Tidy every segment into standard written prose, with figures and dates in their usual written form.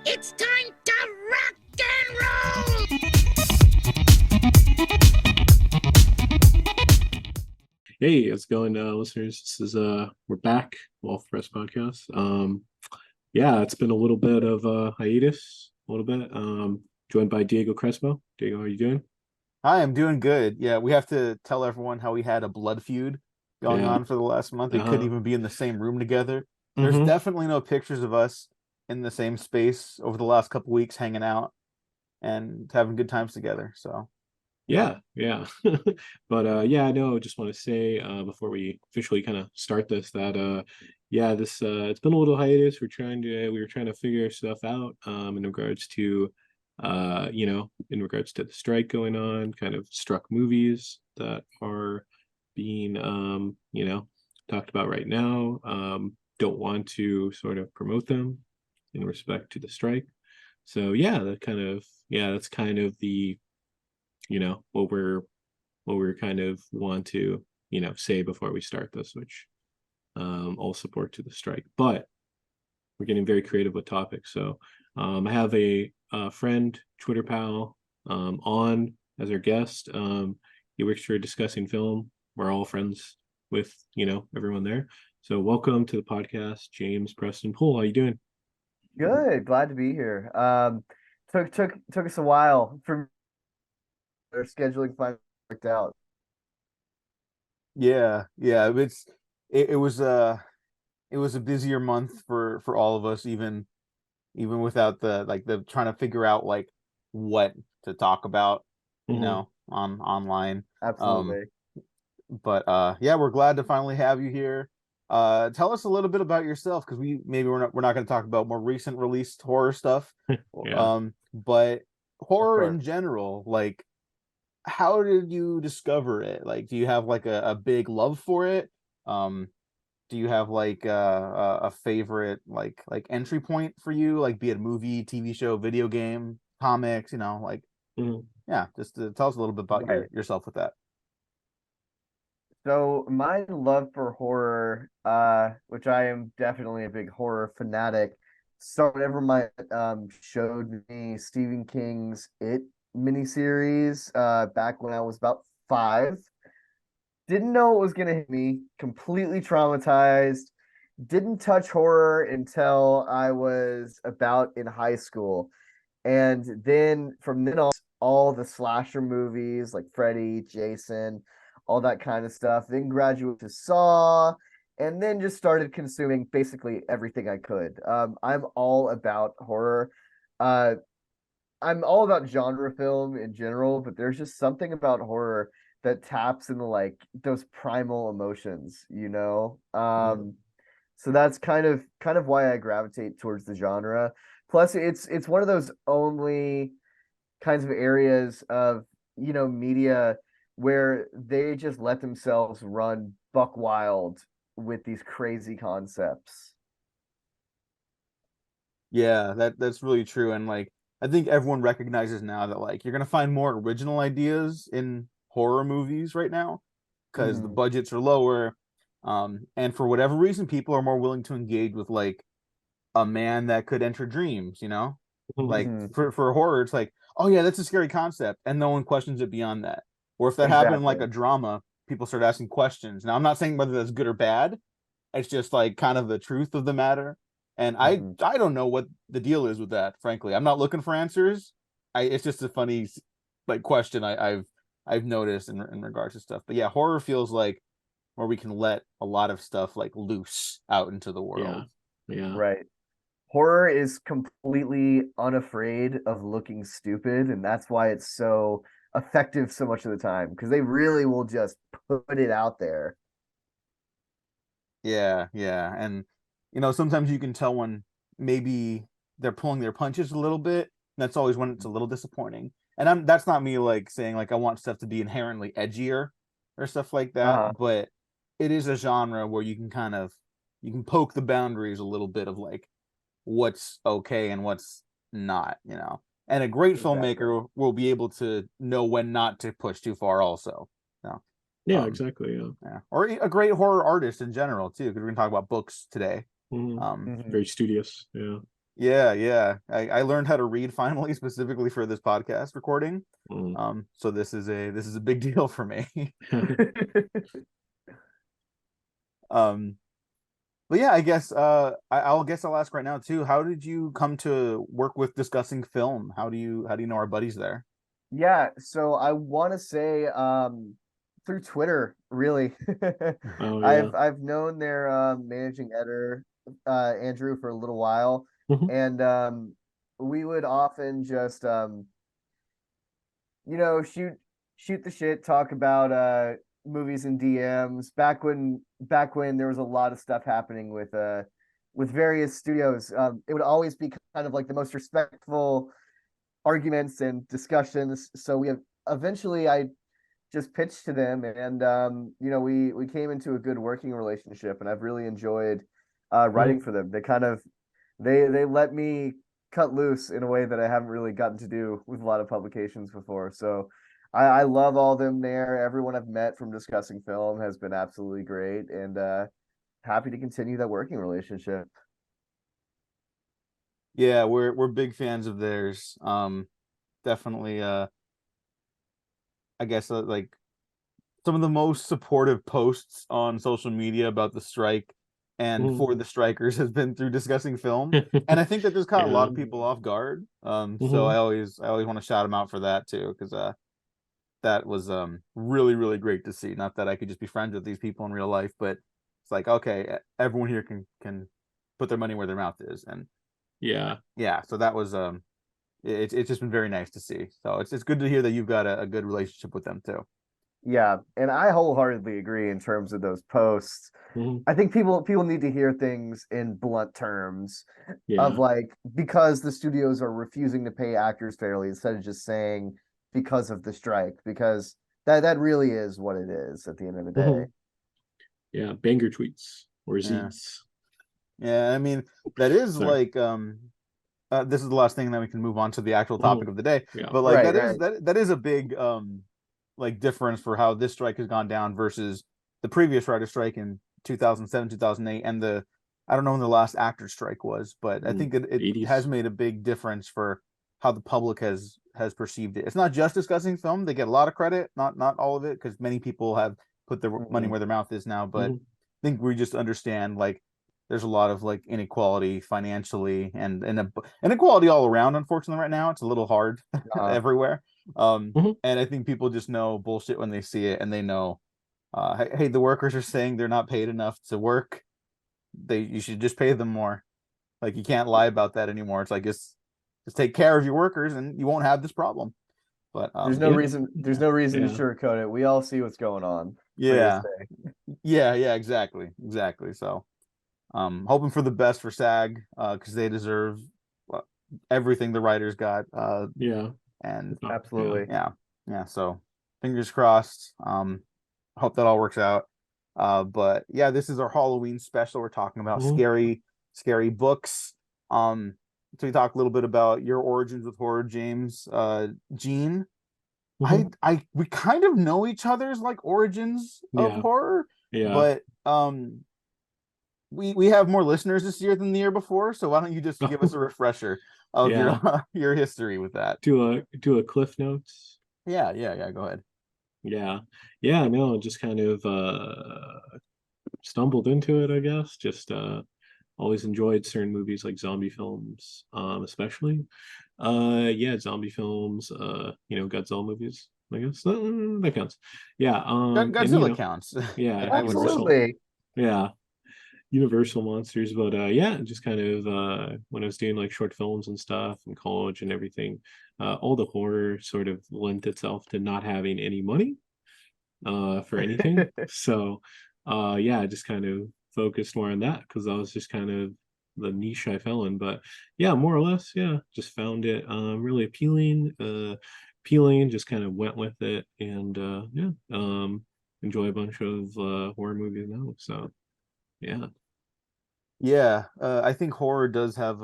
It's time to rock and roll! Hey, how's it going, listeners? This is we're back, Wolf Press Podcast. Yeah, it's been a little bit of hiatus, a little bit. Joined by Diego Crespo. Diego, how are you doing? Hi, I'm doing good. Yeah, we have to tell everyone how we had a blood feud going Yeah. on for the last month. We couldn't Uh-huh. even be in the same room together. There's Mm-hmm. definitely no pictures of us in the same space over the last couple weeks hanging out and having good times together. So, Yeah, yeah. But yeah, no, I just want to say before we officially kind of start this that yeah, this it's been a little hiatus. We were trying to figure stuff out in regards to in regards to the strike going on, kind of struck movies that are being talked about right now. Don't want to sort of promote them in respect to the strike. So yeah, that's kind of the what we're kind of want to say before we start this, which all support to the strike, but we're getting very creative with topics. So I have a friend, Twitter pal, on as our guest. He works for Discussing Film. We're all friends with everyone there. So welcome to the podcast, James Preston Poole. How you doing? Good, glad to be here. Took us a while for our scheduling finally worked out. yeah, it was a busier month for all of us, even without the trying to figure out like what to talk about, Mm-hmm. on online. Um Absolutely. But yeah, we're glad to finally have you here. Tell us a little bit about yourself, because we're not going to talk about more recent released horror stuff. Yeah. But Of horror course. in general, like, how did you discover it? Like, do you have like a big love for it? Um, do you have like a favorite like entry point for you? Like, be it a movie, TV show, video game, comics, like, Mhm. yeah, just to tell us a little bit about Right. yourself with that. So my love for horror, which I am definitely a big horror fanatic, so whenever my showed me Stephen King's It miniseries back when I was about 5. Didn't know it was gonna hit me, completely traumatized. Didn't touch horror until I was about in high school. And then from then on, all the slasher movies like Freddy, Jason, all that kind of stuff. Then graduated to Saw, and then just started consuming basically everything I could. I'm all about horror. Uh, I'm all about genre film in general, but there's just something about horror that taps into like those primal emotions, you know? So that's kind of why I gravitate towards the genre. Plus it's one of those only kinds of areas of, media where they just let themselves run buck wild with these crazy concepts. Yeah, that's really true. And like, I think everyone recognizes now that like you're gonna find more original ideas in horror movies right now, because the Hmm. budgets are lower. And for whatever reason, people are more willing to engage with like a man that could enter dreams. Like, Hmm. for horror, it's like, oh yeah, that's a scary concept, and no one questions it beyond that. Or if that happened in like Exactly. a drama, people start asking questions. Now, I'm not saying whether that's good or bad. It's just like kind of the truth of the matter. And I Hmm. I don't know what the deal is with that, frankly. I'm not looking for answers. It's just a funny like question I've noticed in regards to stuff. But yeah, horror feels like where we can let a lot of stuff like loose out into the Yeah. world. Yeah. Right. Horror is completely unafraid of looking stupid, and that's why it's so effective so much of the time because they really will just put it out there. Yeah, yeah. And sometimes you can tell when maybe they're pulling their punches a little bit. And that's always when it's a little disappointing. And that's not me like saying like I want stuff to be inherently edgier or stuff like that, Uh-huh. but it is a genre where you can poke the boundaries a little bit of like what's okay and what's not. And a great Exactly. filmmaker will be able to know when not to push too far also. So, Yeah, um exactly. Yeah. yeah. Or a great horror artist in general too, because we're gonna talk about books today. Mhm. Um, Hmm. Very studious. Yeah. Yeah. I learned how to read finally, specifically for this podcast recording. Mm. So this is a big deal for me. Um, but yeah, I guess I'll guess I'll ask right now too. How did you come to work with Discussing Film? How do you know our buddies there? Yeah, so I want to say through Twitter, really. Oh yeah. I've known their managing editor Andrew for a little while, Mhm. and we would often just shoot the shit, talk about movies and DMs back when there was a lot of stuff happening with various studios. It would always be kind of like the most respectful arguments and discussions. So we have eventually I just pitched to them, and we came into a good working relationship, and I've really enjoyed writing Mhm. for them. They let me cut loose in a way that I haven't really gotten to do with a lot of publications before. So I love all them there. Everyone I've met from Discussing Film has been absolutely great, and happy to continue that working relationship. Yeah, we're big fans of theirs. Definitely. I guess like some of the most supportive posts on social media about the strike and Mhm. for the strikers has been through Discussing Film, and I think that this caught a lot Yeah. of people off guard. So Mhm. I always want to shout them out for that too, because that was really really great to see. Not that I could just be friends with these people in real life, but it's like okay, everyone here can put their money where their mouth is, and Yeah. yeah, so that was it's just been very nice to see. So it's good to hear that you've got a good relationship with them too. Yeah, and I wholeheartedly agree in terms of those posts. Mhm. I think people need to hear things in blunt terms of Yeah. like because the studios are refusing to pay actors fairly instead of just saying because of the strike, because that really is what it is at the end of the day. Mhm. Yeah. Banger tweets or Yeah. Z's. Yeah, I mean that is Sorry. like this is the last thing, and then we can move on to the actual topic Mhm. of the day. Yeah. But like Right, right. that is a big like difference for how this strike has gone down versus the previous writer strike in 2007, 2008, and the I don't know when the last actor strike was, but I think it 80s. has made a big difference for how the public has perceived it. It's not just Discussing Film; they get a lot of credit, not all of it, because many people have put their money Mhm. where their mouth is now. But Mhm. I think we just understand like there's a lot of like inequality financially and inequality all around. Unfortunately, right now it's a little hard Uh, everywhere. Mhm. And I think people just know bullshit when they see it, and they know, hey, the workers are saying they're not paid enough to work. You should just pay them more. Like you can't lie about that anymore. It's like just take care of your workers, and you won't have this problem. But Yeah. there's no reason to Yeah. sugarcoat it. We all see what's going on, for they yeah, say. yeah, exactly. So hoping for the best for SAG, because they deserve uh, everything the writers got. Yeah. And Yeah. Absolutely. yeah, yeah. So fingers crossed. Hope that all works out. But yeah, this is our Halloween special. We're talking about Mhm. scary books. So we talk a little bit about your origins with horror, James. Gene, Mhm. we kind of know each other's like origins of Yeah. horror, Yeah. but we have more listeners this year than the year before. So why don't you just give us a refresher of Yeah. your your history with that? Do a cliff notes. Yeah. Go ahead. Yeah. Yeah, no, just kind of stumbled into it, I guess. Just always enjoyed certain movies like zombie films, especially. Yeah, zombie films, Godzilla movies, I guess. That counts. Yeah, and Godzilla counts. yeah, I would say. Universal. Absolutely. Yeah, Universal monsters, but yeah, just kind of when I was doing like short films and stuff in college and everything, all the horror sort of lent itself to not having any money for anything. So yeah, I just kind of focused more on that because that was just kind of the niche I fell in. But yeah, more or less, yeah, just found it really appealing, just kind of went with it and yeah, enjoy a bunch of horror movies now. So yeah. Yeah, I think horror does have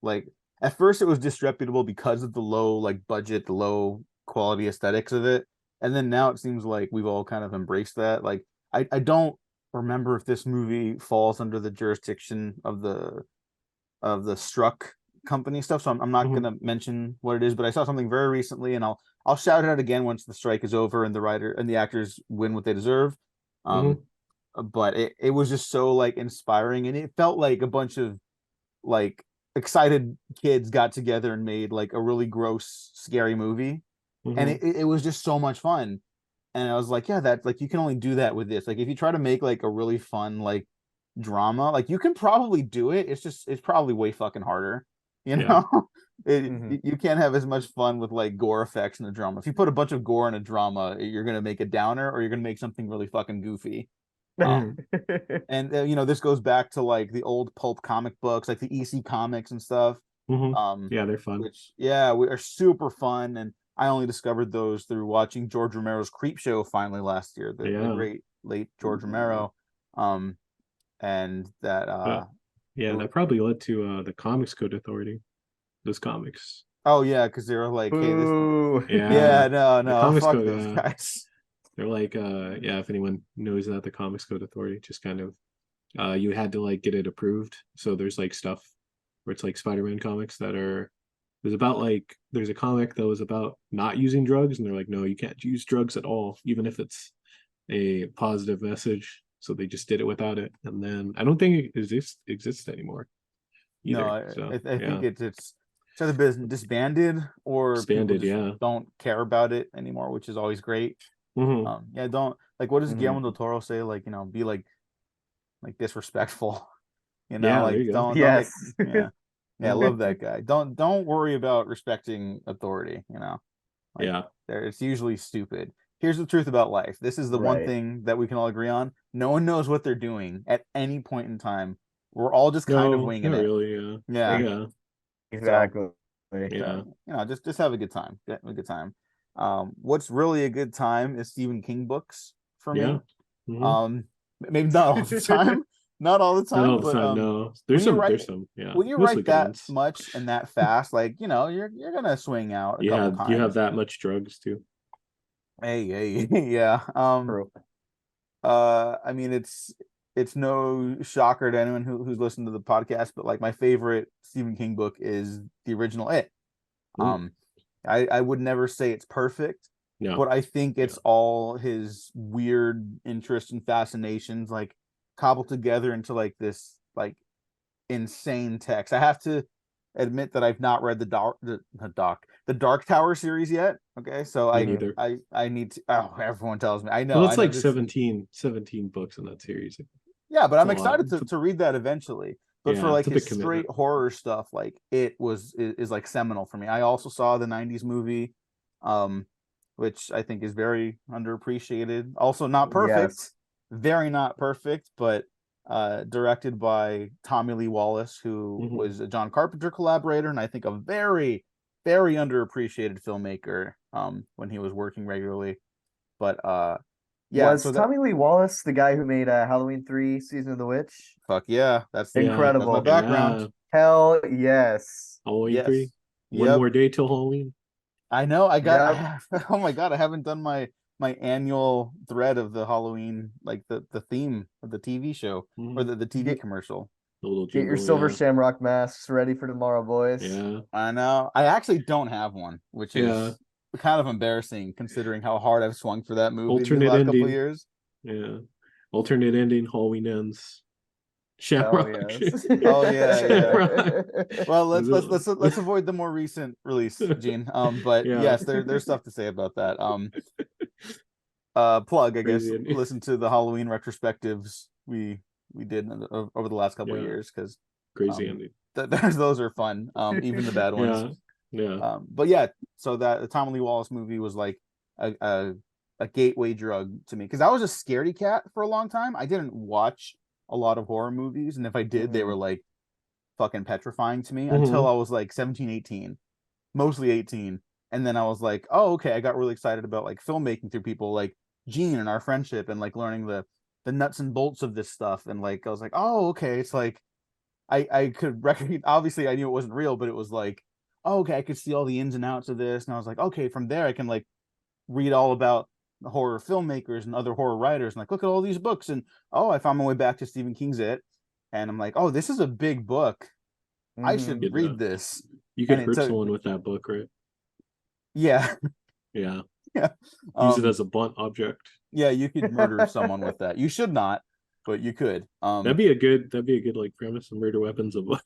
like at first it was disreputable because of the low like budget, the low quality aesthetics of it. And then now it seems like we've all kind of embraced that. Like I don't remember if this movie falls under the jurisdiction of the the Struck company stuff, so I'm not Mhm. gonna mention what it is, but I saw something very recently, and I'll shout it out again once the strike is over and the writer and the actors win what they deserve. Mhm. But it was just so like inspiring, and it felt like a bunch of like excited kids got together and made like a really gross, scary movie, and Mhm. it was just so much fun. And I was like, yeah, that's like you can only do that with this. Like if you try to make like a really fun like drama, like you can probably do it. It's probably way fucking harder, you Yeah. know. Mhm. You can't have as much fun with like gore effects in a drama. If you put a bunch of gore in a drama, you're gonna make a downer, or you're gonna make something really fucking goofy. Mhm. And you know, this goes back to like the old pulp comic books, like the EC comics and stuff. Mhm. Um, Yeah, they're fun. which yeah, we are super fun. And I only discovered those through watching George Romero's Creep Show finally last year. The Yeah. great late George Romero. Um, and that Uh, yeah, that probably led to the Comics Code Authority. Those comics. oh yeah, because they were like, hey, this Boo. yeah, Yeah. no, The no, Comics fuck Code, those yeah. guys. They're like yeah, if anyone knows that, the Comics Code Authority just kind of you had to like get it approved. So there's like stuff where it's like Spider-Man comics that are there's about like there's a comic that was about not using drugs, and they're like, no, you can't use drugs at all, even if it's a positive message. So they just did it without it. And then I don't think it exists anymore No, either. So I think yeah. it's either been disbanded or people Expanded, just yeah. don't care about it anymore, which is always great. Hmm. Yeah, don't like what does Mhm. Guillermo del Toro say? Like, you know, be like disrespectful, you know, Yeah, there like you go. don't get Yes. yeah. Yeah, I Mhm. love that guy. Don't worry about respecting authority, you know. Like Yeah. there it's usually stupid. Here's the truth about life. This is the one Right. thing that we can all agree on. No one knows what they're doing at any point in time. We're all just kind of No, winging not it. really. Yeah. Yeah. Yeah. So Exactly. Yeah. you know, just have a good time. Have a good time. What's really a good time is Stephen King books for Yeah. me. Hmm. Maybe not all the time, not all the Not time, all the but time, no. when you write There's some, yeah. when you Mostly write good that ones. much and that fast, like you know, you're gonna swing out a couple You have times. that much drugs too. Hey, yeah. True. I mean, it's no shocker to anyone who's listened to the podcast, but like my favorite Stephen King book is the original It. Mm. Um, I would never say it's perfect, No. but I think Yeah. it's all his weird interests and fascinations like cobbled together into like this like insane text. I have to admit that I've not read the Dark Tower series yet. Okay, so Me I neither. I I need to. Oh, everyone tells me. Well, I it's know like this. 17 books in that series. Yeah, but It's a I'm lot. excited to read that eventually. But for Yeah, like it's a big his commitment. straight horror stuff, like is like seminal for me. I also saw the '90s movie, um, which I think is very underappreciated. Also not perfect, Yes. very not perfect, but directed by Tommy Lee Wallace, who Hmm. was a John Carpenter collaborator, and I think a very, very underappreciated filmmaker when he was working regularly. But yeah, Was so that Tommy Lee Wallace the guy who made Halloween 3 Season of the Witch? fuck yeah, Yeah. that's my Incredible. background. Yeah. Hell yes. Halloween Yes. 3. One Yep. more day till Halloween. I know. I Yep. have, oh my God, I haven't done my annual thread of the Halloween, like the theme of the TV show or Hmm. the TV Get commercial. The little get your jingle, silver yeah. shamrock masks ready for tomorrow, boys. Yeah. I know. I actually don't have one, which Yeah. is kind of embarrassing considering how hard I've swung for that movie these Alternate last couple of ending. years. Yeah. Alternate ending, Halloween ends. Hell Shamrock. yes. Oh yeah, yeah. Shamrock. Well, Is it- let's avoid the more recent release, Gene. But Yeah. yes, there's stuff to say about that. Plug, I guess, Crazy ending. listen to the Halloween retrospectives we did over the last couple of Yeah. years because Crazy ending. those are fun. Even the bad ones. Yeah. Yeah. But yeah, so that the Tommy Lee Wallace movie was like a gateway drug to me because I was a scaredy cat for a long time. I didn't watch a lot of horror movies, and if I did, they were like fucking petrifying to me until Mhm. I was like 17, 18, mostly 18. And then I was like, oh, okay. I got really excited about like filmmaking through people like Gene and our friendship and like learning the nuts and bolts of this stuff. And like I was like, oh, okay. It's like I could recognize obviously I knew it wasn't real, but it was like, oh, okay, I could see all the ins and outs of this. And I was like, okay, from there I can like read all about horror filmmakers and other horror writers and like look at all these books. And oh, I found my way back to Stephen King's It. And I'm like, oh, this is a big book. I Mhm. should Good, read this. You could And hurt it's someone with that book, right? Yeah. Yeah. Yeah. Use it as a blunt object. Yeah, you could murder someone with that. You should not, but you could. That'd be a good like premise of murder weapons of book.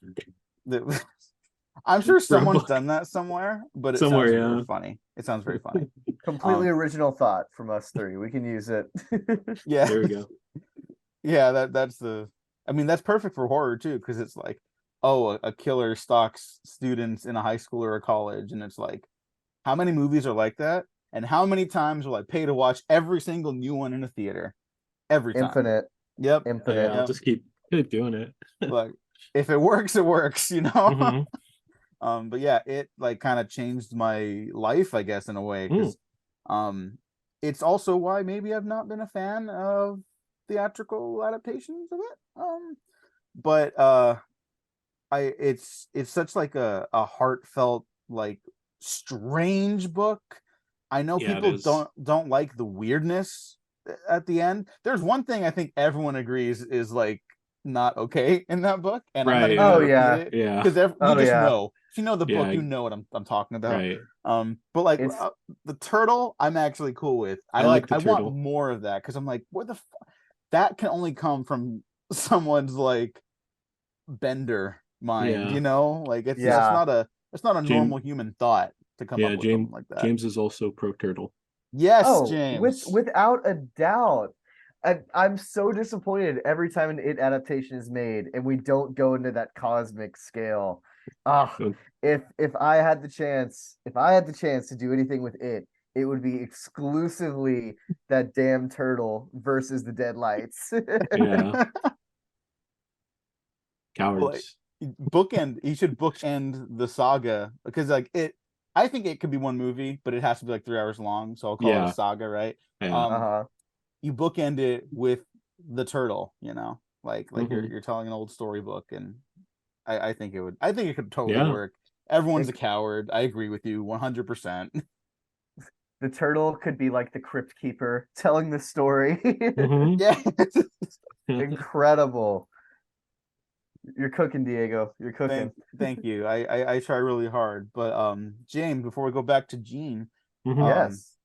I'm sure For a someone's book. done that somewhere, but it Somewhere, sounds yeah. very funny. It sounds very funny. Completely original thought from us three. We can use it. Yeah. There we go. Yeah, that's the I mean, that's perfect for horror too, because it's like, oh, a killer stalks students in a high school or a college, and it's like, how many movies are like that? And how many times will I pay to watch every single new one in a theater? Every time. Infinite. Yep. Infinite. Yeah, I'll just keep doing it. Like, if it works, it works, you know? Mhm. But yeah, it like kind of changed my life, I guess, in a way, because it's also why maybe I've not been a fan of theatrical adaptations of it. But it's such like a heartfelt, like, strange book. I know Yeah, it people is. don't like the weirdness at the end. There's one thing I think everyone agrees is like not okay in that book, and I'm not Right, even Oh, gonna repeat yeah. it Yeah. because you Oh, just yeah. know. If you know the book, Yeah. you know what I'm talking about. Right. But like It's- the turtle, I'm actually cool with. I like the I want turtle. more of that because I'm like, what the that can only come from someone's like bender mind, Yeah. you know? Like it's Yeah. that's not a James- normal human thought to come Yeah, up with James something like that. James is also pro turtle. Yes, Oh, James. without a doubt. I'm so disappointed every time an It adaptation is made and we don't go into that cosmic scale. Ah, Good. if I had the chance, to do anything with It, it would be exclusively that damn turtle versus the dead lights. Yeah. Cowards. He should bookend the saga because like I think it could be one movie, but it has to be like 3 hours long, so I'll call it Yeah. a saga, right? Yeah. Uh-huh. You bookend it with the turtle, you know, like Mhm. you're telling an old storybook, and I think it could totally Yeah. work. Everyone's a It- coward. I agree with you 100%. The turtle could be like the crypt keeper telling the story. Mhm. Yeah. Incredible. You're cooking, Diego. You're cooking. Thank you. I try really hard. But James, before we go back to Gene, Mhm. Yes.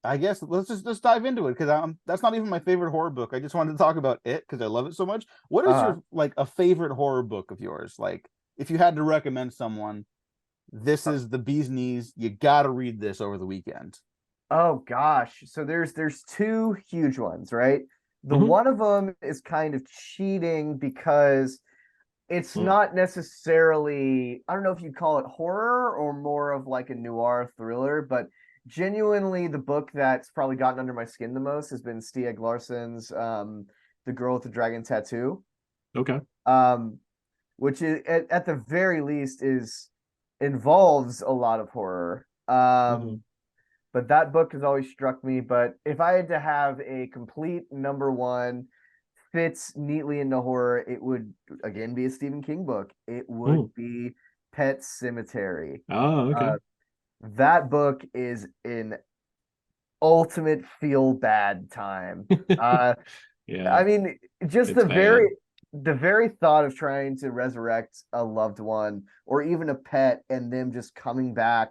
I guess let's dive into it because that's not even my favorite horror book. I just wanted to talk about it because I love it so much. What is your like a favorite horror book of yours? Like if you had to recommend someone, this is the bee's knees. You got to read this over the weekend. Oh gosh. So there's two huge ones, right? The Mhm. one of them is kind of cheating because it's Mm. not necessarily, I don't know if you'd call it horror or more of like a noir thriller, but genuinely the book that's probably gotten under my skin the most has been Stieg Larsson's The Girl with the Dragon Tattoo. Okay. Which is at the very least involves a lot of horror. Mhm. But that book has always struck me. But if I had to have a complete number one, fits neatly into horror, it would again be a Stephen King book. It would be Pet Cemetery. Oh, okay. That book is an ultimate feel bad time. Yeah. I mean, just It's bad. the very thought of trying to resurrect a loved one or even a pet and them just coming back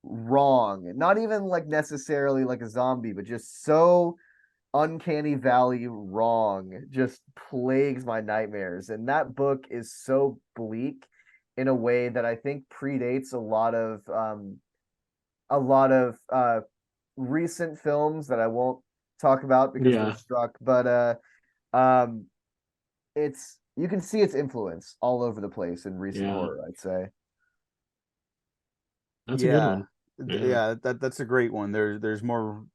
wrong, not even like necessarily like a zombie, but just so uncanny valley wrong, just plagues my nightmares. And that book is so bleak in a way that I think predates a lot of recent films that I won't talk about because Yeah. they're struck, but um it's you can see its influence all over the place in recent Yeah. horror, I'd say. That's a good one. Yeah, that's a great one. There's more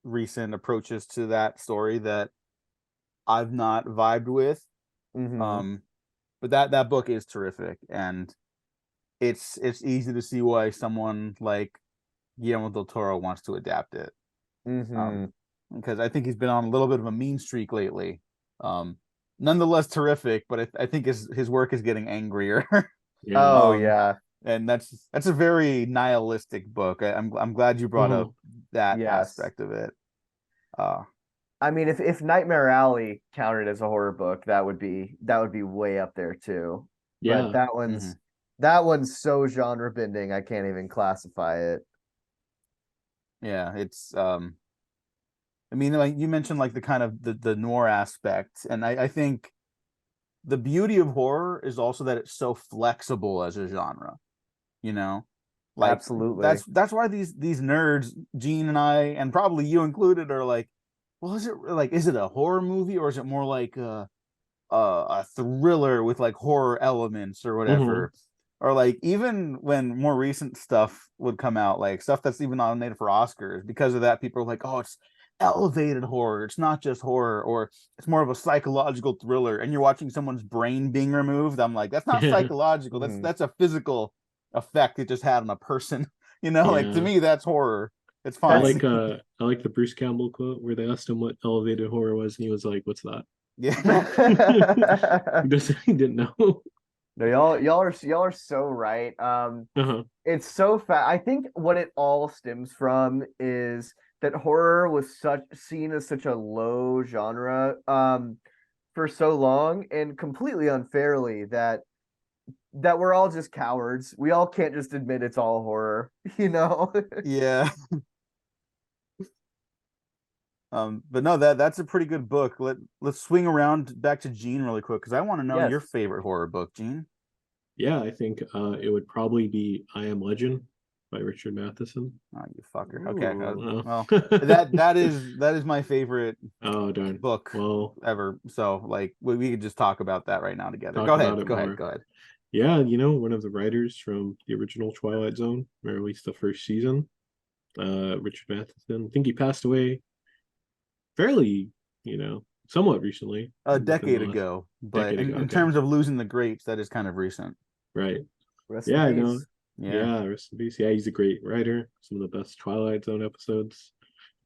recent approaches to that story that I've not vibed with. Mhm. But that book is terrific, and it's easy to see why someone like Guillermo del Toro wants to adapt it. Mhm. Because I think he's been on a little bit of a mean streak lately. Nonetheless terrific, but I think his work is getting angrier. Yeah. Oh Um, yeah. and that's a very nihilistic book. I'm glad you brought up that Yes. aspect of it. I mean, if Nightmare Alley counted as a horror book, that would be way up there too. Yeah. But that one's so genre bending, I can't even classify it. Yeah, it's I mean, like you mentioned, like the kind of the noir aspect, and I think the beauty of horror is also that it's so flexible as a genre. You know, like Absolutely. that's why these nerds, Gene and I, and probably you included, are like, well, is it a horror movie, or is it more like a thriller with like horror elements or whatever? Or like even when more recent stuff would come out, like stuff that's even nominated for Oscars, because of that, people are like, oh, it's elevated horror. It's not just horror, or it's more of a psychological thriller. And you're watching someone's brain being removed. I'm like, that's not psychological. Mhm. That's a physical effect it just had on a person. You know, like to Yeah. me, that's horror. It's I fine. like the Bruce Campbell quote where they asked him what elevated horror was, and he was like, "What's that?" He didn't know. No, y'all are so right. Uh-huh. It's so I think what it all stems from is that horror was such seen as such a low genre for so long, and completely unfairly, that we're all just cowards. We all can't just admit it's all horror, you know? Yeah. But no, that's a pretty good book. Let's swing around back to Gene really quick, because I want to know Yes. your favorite horror book, Gene. Yeah, I think it would probably be I Am Legend by Richard Matheson. Oh, you fucker. Okay. Ooh. Well, Oh. that is my favorite Oh, darn. book Well, ever. So like we could just talk about that right now together. talk Go about ahead. it Go ahead. more. Go ahead. Yeah, one of the writers from the original Twilight Zone, or at least the first season, Richard Matheson. I think he passed away fairly, somewhat recently. A within decade the last ago, but decade ago. in Okay. terms of losing the greats, that is kind of recent. Right. Rest Yeah, I in know. peace. Yeah, rest in peace. Yeah, he's a great writer. Some of the best Twilight Zone episodes.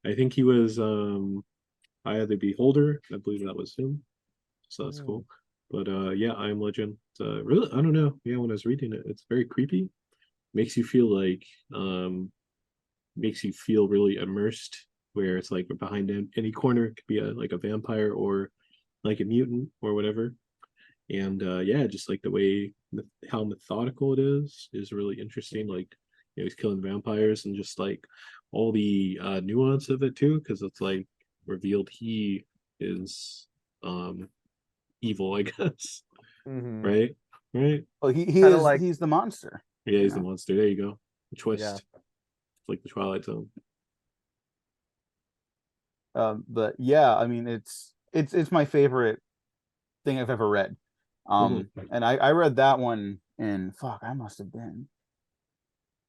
I think he was Eye of the Beholder. I believe that was him. So that's cool. But yeah, I Am Legend. Really, I don't know. Yeah, when I was reading it, it's very creepy. Makes you feel like makes you feel really immersed, where it's like behind any corner it could be like a vampire or like a mutant or whatever. And yeah, just like the way how methodical it is really interesting. Like he's killing vampires, and just like all the nuance of it too, because it's like revealed he is evil, I guess. Mhm. Right. Well, he Kinda is like- he's the monster. Yeah, he's Yeah. the monster. There you go. The twist. Yeah. It's like the Twilight Zone. But yeah, I mean it's my favorite thing I've ever read. And I read that one in I must have been.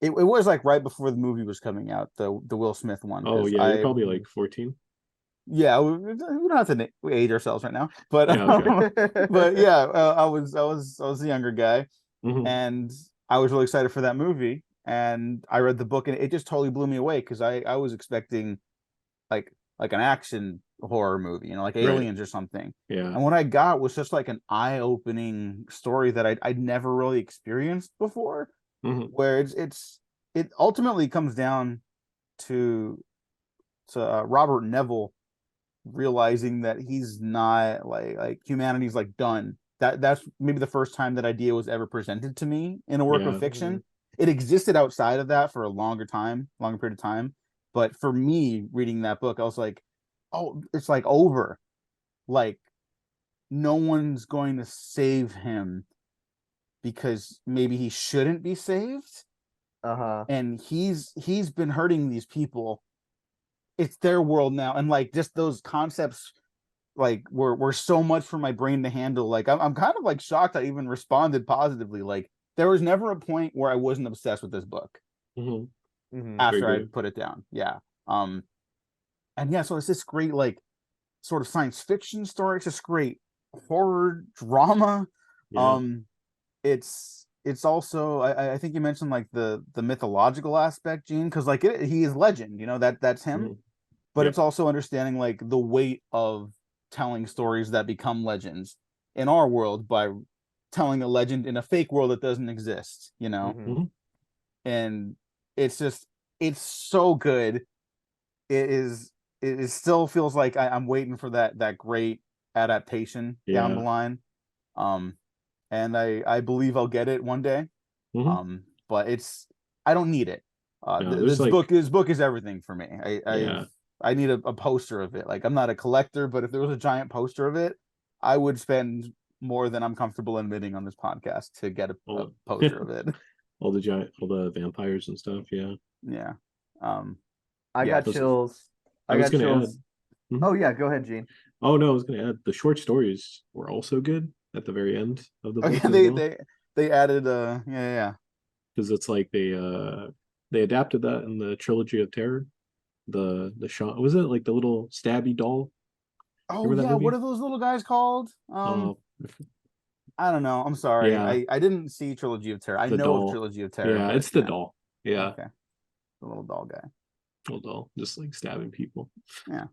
It was like right before the movie was coming out, the Will Smith one. Oh 'cause yeah, you're probably like 14. yeah, we don't have to age ourselves right now, but Yeah, okay. but yeah, I was the younger guy, Mhm. and I was really excited for that movie, and I read the book, and it just totally blew me away, because I was expecting like an action horror movie, like Right. Aliens or something. Yeah. And what I got was just like an eye-opening story that I'd never really experienced before, Mhm. where it ultimately comes down to Robert Neville realizing that he's not like humanity's like done. That's maybe the first time that idea was ever presented to me in a work Yeah. of fiction. It existed outside of that for a longer period of time. But for me, reading that book, I was like, oh, it's like over. Like, no one's going to save him because maybe he shouldn't be saved. Uh-huh. And he's been hurting these people. It's their world now. And like just those concepts like were so much for my brain to handle. Like I'm kind of like shocked I even responded positively. Like there was never a point where I wasn't obsessed with this book Mhm. after Very I good. put it down. Yeah. And yeah, so it's this great like sort of science fiction story. It's just great horror drama. Yeah. It's also I think you mentioned like the mythological aspect, Gene, because like he is legend, that's him. Mhm. But Yep. it's also understanding like the weight of telling stories that become legends in our world by telling a legend in a fake world that doesn't exist, Mhm. and it's so good. It still feels like I'm waiting for that great adaptation down the Yeah. line. and I believe I'll get it one day. Mhm. But I don't need it. No, there's This book is everything for me. yeah. I need a poster of it. Like, I'm not a collector, but if there was a giant poster of it, I would spend more than I'm comfortable admitting on this podcast to get a All poster of it. all the vampires and stuff. Yeah. Yeah. Um, I Yeah, got those- chills. I I was got gonna add. chills. Mhm. Oh yeah, go ahead, Gene. Oh no, I was gonna add the short stories were also good at the very end of the oh, book yeah, as they well. they added yeah. Because it's like they adapted that in the Trilogy of Terror. The shot was it like the little stabby doll? Oh Remember that yeah, what movie? are those little guys called? Oh I don't know. I'm sorry. yeah, I didn't see Trilogy of Terror. I the know of doll. Trilogy of Terror, Yeah, but it's the yeah. doll. Yeah, Okay. The little doll guy. little doll, just like stabbing people. Yeah.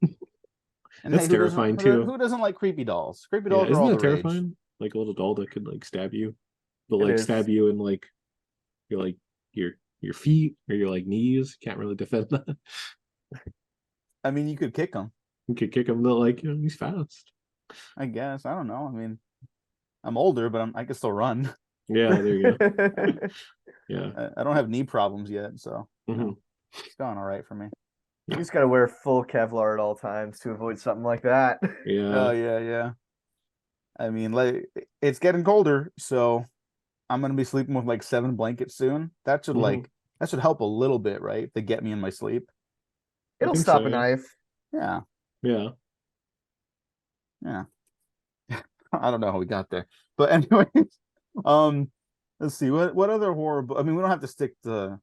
And That's hey, terrifying too. who doesn't like creepy dolls? Creepy Yeah, dolls are isn't all that the rage. terrifying? Like a little doll that could like stab you, but It like is. stab you in like your feet or your like knees. Can't really defend that. I mean, you could kick them, You could kick him, but like he's fast. I guess. I don't know. I mean, I'm older, but I can still run. Yeah, there you go. Yeah. I don't have knee problems yet, so Mhm. it's going all right for me. You just gotta wear full Kevlar at all times to avoid something like that. Yeah. Oh yeah. I mean, like, it's getting colder, so I'm gonna be sleeping with like 7 blankets soon. That should Mhm. that should help a little bit, right? To get me in my sleep. It'll think stop so, a yeah. knife. Yeah. Yeah. I don't know how we got there, but anyways, let's see what other horror. I mean, we don't have to stick to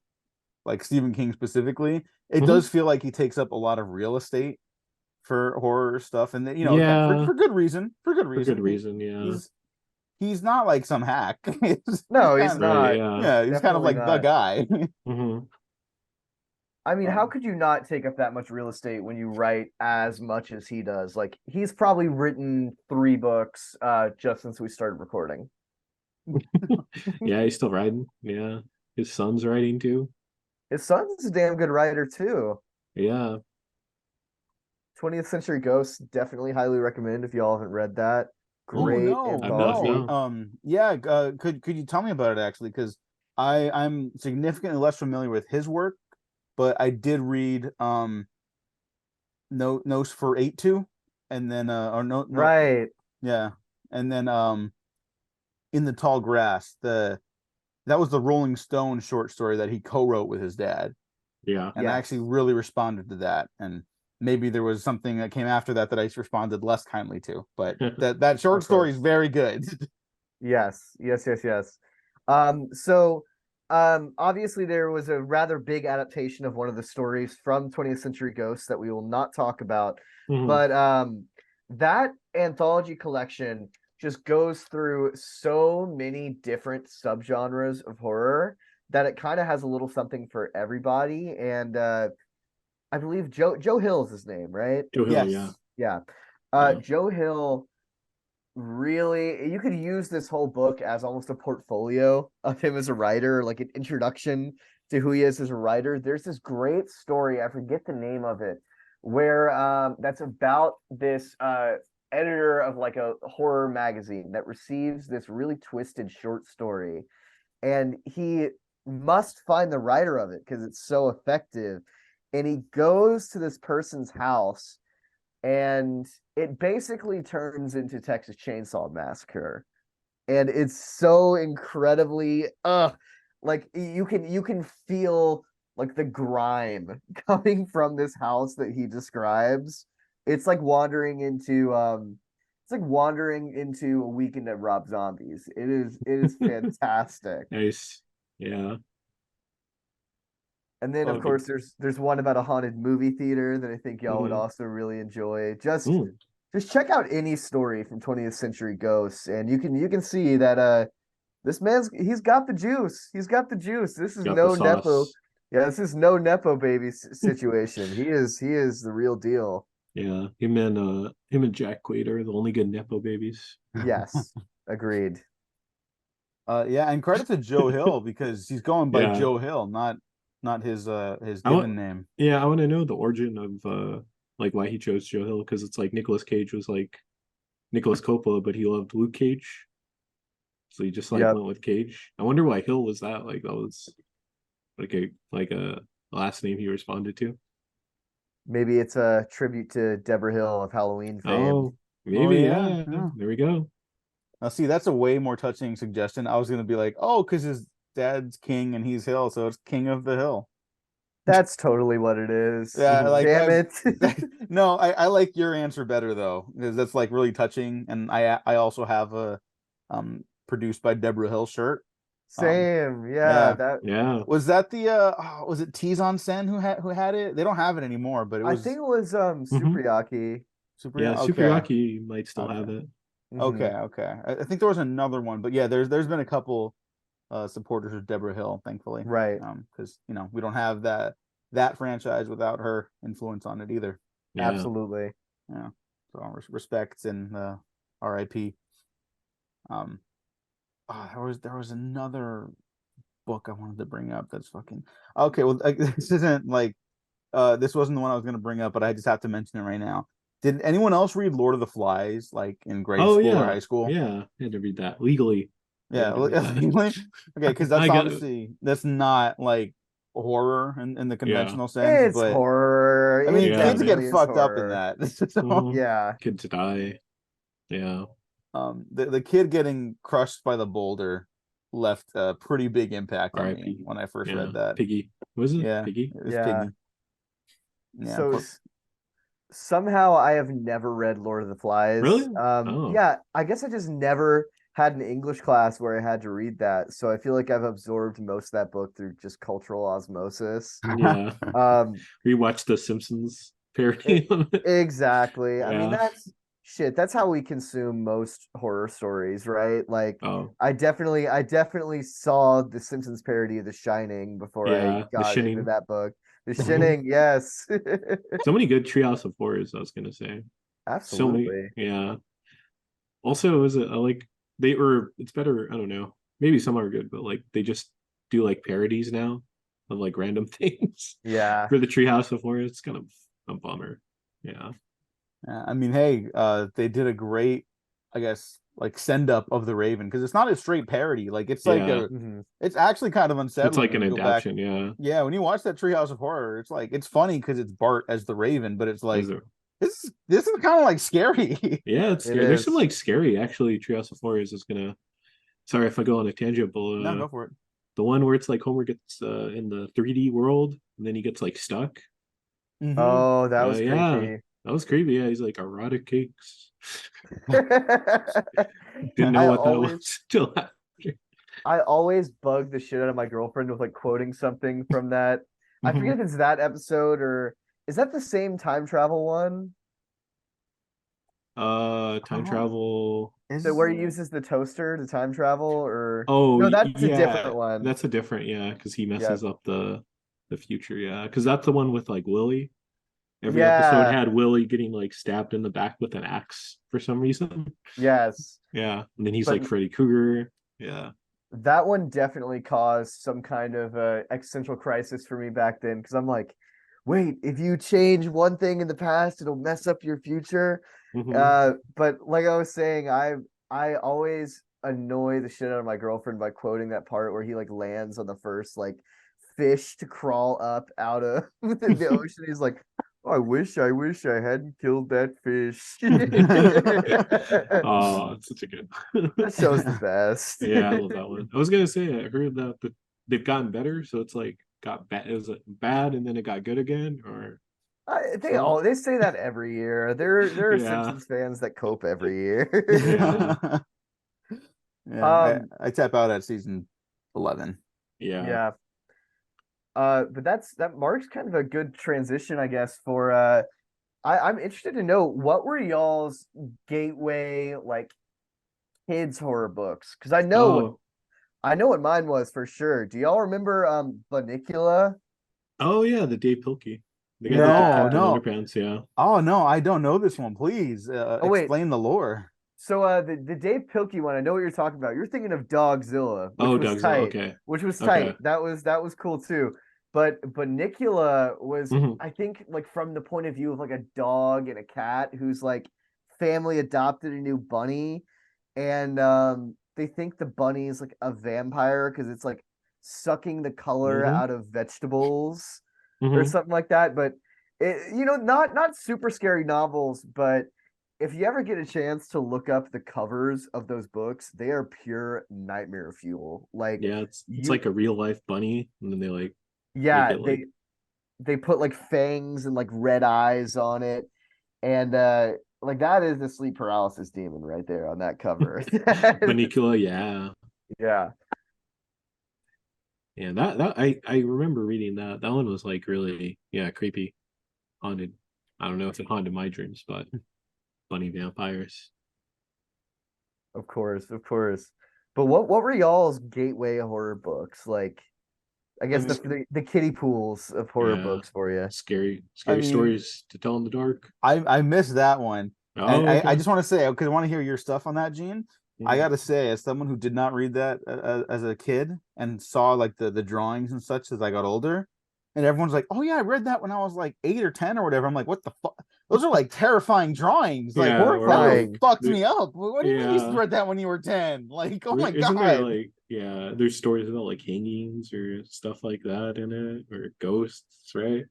like Stephen King specifically. It Mhm. does feel like he takes up a lot of real estate for horror stuff, and then, again, Yeah. for good reason. For good For reason. good reason, yeah. He's not like some hack. No, he's kind of- not. Right, yeah. Yeah, he's kind of Definitely like the not. guy. Mhm. I mean, how Um, could you not take up that much real estate when you write as much as he does? Like, he's probably written 3 books just since we started recording. Yeah, he's still riding. Yeah. His son's riding too. His son's a damn good writer too. Yeah. 20th Century Ghosts, definitely highly recommend if y'all haven't read that. Oh Great no, I've not, anthology. no. Yeah, could you tell me about it actually? Because I'm significantly less familiar with his work, but I did read No for 8-2, and then or no Right. yeah, and then In the Tall Grass, that was the Rolling Stone short story that he co-wrote with his dad, Yeah. and I actually really responded to that, and maybe there was something that came after that I responded less kindly to, but that short Of story is course. very good. Yes. Obviously there was a rather big adaptation of one of the stories from 20th Century Ghosts that we will not talk about. Mhm. But that anthology collection just goes through so many different subgenres of horror that it kind of has a little something for everybody. And I believe Joe Hill's his name, right? Joe Hill, yeah. Yeah. Yeah. Joe Hill, really, you could use this whole book as almost a portfolio of him as a writer, like an introduction to who he is as a writer. There's this great story, I forget the name of it, where that's about this editor of like a horror magazine that receives this really twisted short story, and he must find the writer of it because it's so effective. And he goes to this person's house, and it basically turns into Texas Chainsaw Massacre. And it's so incredibly like you can feel like the grime coming from this house that he describes. It's like wandering into a weekend at Rob Zombies. It is fantastic. Nice. Yeah. And then Oh, of course there's one about a haunted movie theater that I think y'all would Mhm. also really enjoy. Just Mm. check out any story from 20th Century Ghosts, and you can see that this he's got the juice. He's got the juice. This is Got no the nepo. sauce. Yeah, this is no nepo baby situation. He is the real deal. Yeah. Him and Jack Quaid are the only good Nepo babies. Yes, agreed. Yeah, and credit to Joe Hill because he's going by Yeah. Joe Hill, not his I given want- name. Yeah, I want to know the origin of like why he chose Joe Hill, because it's like Nicolas Cage was like Nicolas Coppola, but he loved Luke Cage. So he just like Yep. went with Cage. I wonder why Hill was that. Like that was like a last name he responded to. Maybe it's a tribute to Deborah Hill of Halloween fame. Oh, maybe, yeah, yeah. yeah. There we go. Now, see, that's a way more touching suggestion. I was gonna be like, oh, because his dad's king and he's Hill, so it's King of the Hill. That's totally what it is. Yeah, like Damn that- it. No, I like your answer better though, because that's like really touching. And I also have a produced by Deborah Hill shirt. Same. yeah. That Yeah. Was that the was it Tizon Sen who had it? They don't have it anymore, but it I was think it was Supriyaki. super. Yeah, Okay. Superyaki might still have Okay. it. Okay, okay. I think there was another one, but yeah, there's been a couple supporters of Deborah Hill, thankfully. Right. Because we don't have that franchise without her influence on it either. Yeah. Absolutely. Yeah. So respects and RIP. There was another book I wanted to bring up that's fucking okay. Well, this isn't like this wasn't the one I was going to bring up, but I just have to mention it right now. Did anyone else read Lord of the Flies like in grade Oh school yeah. or high school? Yeah. I had to read that legally. Yeah, I had to read that. okay, because that's I got it. obviously that's not like horror in the conventional sense, It's but horror. I mean, It Yeah, kids man. get definitely is fucked up in horror. that. So, Mhm. Yeah. Kids die. Yeah. the kid getting crushed by the boulder left a pretty big impact on me R.I.P. when I first Yeah. read that. Piggy. Was it Yeah, Piggy? it was Yeah. Piggy. Yeah, So somehow I have never read Lord of the Flies. Really? Oh. Yeah, I guess I just never had an English class where I had to read that. So I feel like I've absorbed most of that book through just cultural osmosis. Yeah. Um, Rewatched the Simpsons parody. on it. exactly. I mean, Yeah. that's how we consume most horror stories, right? Like Oh, I definitely saw the Simpsons parody of The Shining before Yeah, I The got into Shining. that book. The Shining, yes. so many good Treehouse of Horrors, I was gonna say. So many, Absolutely. yeah. Also, is it like it's better, I don't know. Maybe some are good, but like they just do like parodies now of like random things Yeah. for the Treehouse of Horrors. It's kind of a bummer. Yeah. I mean, hey, they did a great, I guess, like send up of the Raven because it's not a straight parody. Like it's like Yeah. it's actually kind of unsettling. It's like an when you go back. adaptation, yeah. Yeah, when you watch that Treehouse of Horror, it's like it's funny because it's Bart as the Raven, but it's like Is there- this is kind of like scary. Yeah, it's It scary. There's some is. like scary actually. Treehouse of Horrors is gonna. Sorry if I go on a tangent, but No, go for it. the one where it's like Homer gets in the 3D world and then he gets like stuck. Mhm. Oh, that was Yeah. creepy. That was creepy. Yeah, he's like erotic cakes. Didn't know I what that always- was till after. I always bug the shit out of my girlfriend with like quoting something from that. I Mm-hmm. forget if it's that episode or is that the same time travel one? Time travel. So where he uses the toaster to time travel or Oh, no, that's a yeah, different one. That's a different, yeah, because he messes up the future, yeah. Because that's the one with like Willie. Every episode Yeah. had Willie getting like stabbed in the back with an axe for some reason. Yes. Yeah, and then he's But- like Freddy Krueger. Yeah. That one definitely caused some kind of existential crisis for me back then because I'm like, wait, if you change one thing in the past, it'll mess up your future. Mhm. But like I was saying, I always annoy the shit out of my girlfriend by quoting that part where he like lands on the first like fish to crawl up out of the ocean. He's like, oh, I wish I hadn't killed that fish. Oh, it's such a good. That show's the best. Yeah, I love that one. I was gonna say I heard that they've gotten better, so it's like got bad. It was bad and then it got good again, or They say that every year. There are Yeah. Simpsons fans that cope every year. Yeah. Yeah, I tap out at season 11. yeah. Yeah. But that marks kind of a good transition, I guess, for I'm interested to know what were y'all's gateway like kids horror books? Because I know what mine was for sure. Do y'all remember Bunnicula? Oh yeah, the Dave Pilkey. The guy No, that did Captain no. Underpants, yeah. Oh no, I don't know this one. Please wait. explain the lore. So the Dave Pilkey one, I know what you're talking about. You're thinking of Dogzilla, which Oh, was Doug's tight. okay. Which was Okay. tight. That was cool too. But Bunnicula was, Mhm. I think, like from the point of view of like a dog and a cat whose like family adopted a new bunny, and they think the bunny is like a vampire because it's like sucking the color Mhm. out of vegetables or Mhm. something like that. But not super scary novels, but if you ever get a chance to look up the covers of those books, they are pure nightmare fuel. Like Yeah, it's you, like a real life bunny, and then they like make yeah, it like they put like fangs and like red eyes on it, and like that is the sleep paralysis demon right there on that cover. Bunnicula. Yeah, Yeah. yeah. That I remember reading that. That one was like really creepy, haunted. I don't know if it haunted my dreams, but bunny vampires. Of course, of course. But what were y'all's gateway horror books? Like, I I guess mean, the kiddie pools of horror Yeah, books for you. scary I scary mean, stories to tell in the dark. I missed that one, and Oh, I okay. just want to say because I want to hear your stuff on that, Gene. I Mhm. gotta say, as someone who did not read that as a kid and saw like the drawings and such as I got older, and everyone's like, "Oh yeah, I read that when I was like 8 or 10 or whatever." I'm like, "What the fuck? Those are like terrifying drawings. Like Yeah, that would or have Horrifying. fucked the, me up. What do you mean you yeah. read that when you were 10? Like, oh my Isn't there god." like there's stories about like hangings or stuff like that in it or ghosts, right?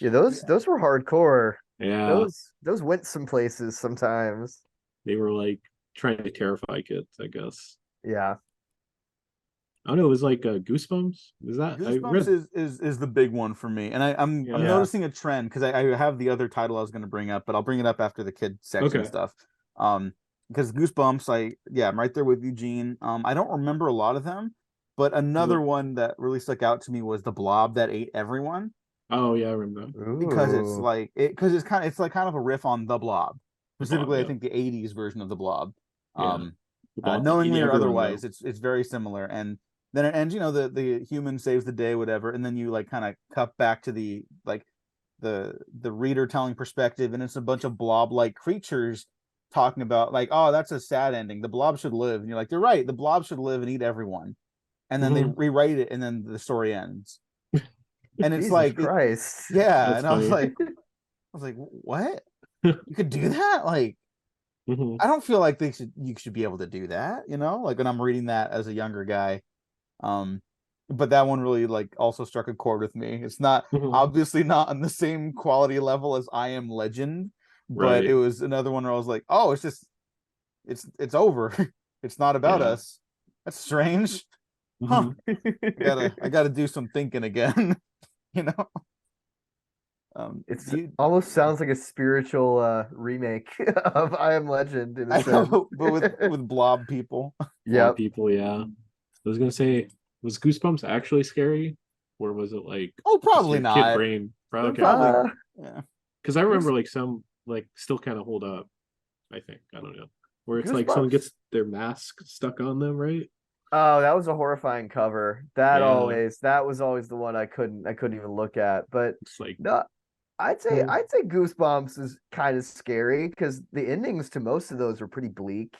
Yeah, those were hardcore. Yeah, Those went some places sometimes. they were like trying to terrify kids, I guess. Yeah. I don't know, it was like Goosebumps. Is that I Goosebumps read is the big one for me, and I'm yeah. Yeah. noticing a trend because I have the other title I was going to bring up, but I'll bring it up after the kid section Okay. stuff. Because Goosebumps, I'm right there with Eugene. I don't remember a lot of them, but another The- one that really stuck out to me was the Blob that ate everyone oh yeah, I remember that. because Ooh. it's like kind of a riff on the Blob, The Blob, specifically I yeah. think the '80s version of the Blob. Yeah. Um, The Blob that ate knowingly or everyone otherwise, though. it's very similar. And then it ends, the human saves the day, whatever, and then you like kind of cut back to the like the reader telling perspective, and it's a bunch of blob-like creatures talking about like, oh, that's a sad ending. The blob should live, and you're like, you're right. The blob should live and eat everyone, and then they Mhm. rewrite it, and then the story ends. And it's Jesus like, Christ. yeah, That's and I was funny. like, what? You could do that? Like, Mhm. I don't feel like you should be able to do that, like when I'm reading that as a younger guy. Um, but that one really like also struck a chord with me. It's not Mhm. obviously not on the same quality level as I Am Legend, but it Right. was another one where I was like, oh, it's over. It's not about Yeah. us. That's strange. Huh. Mhm. I gotta do some thinking again, you know. It's Do you almost sounds like a spiritual remake of I Am Legend in a I sense. know, but with blob people. Blob Yep. people, yeah. I was gonna say, was Goosebumps actually scary? Or was it like Oh, just probably your kid not. brain? They're Probably okay. probably Uh yeah. Because I Goose remember like some like still kind of hold up, I think. I don't know. Where it's like someone Goosebumps. gets their mask stuck on them, right? Oh, that was a horrifying cover. Yeah. That was always the one I couldn't even look at. But It's like no, mm, I'd say Goosebumps is kind of scary because the endings to most of those are pretty bleak.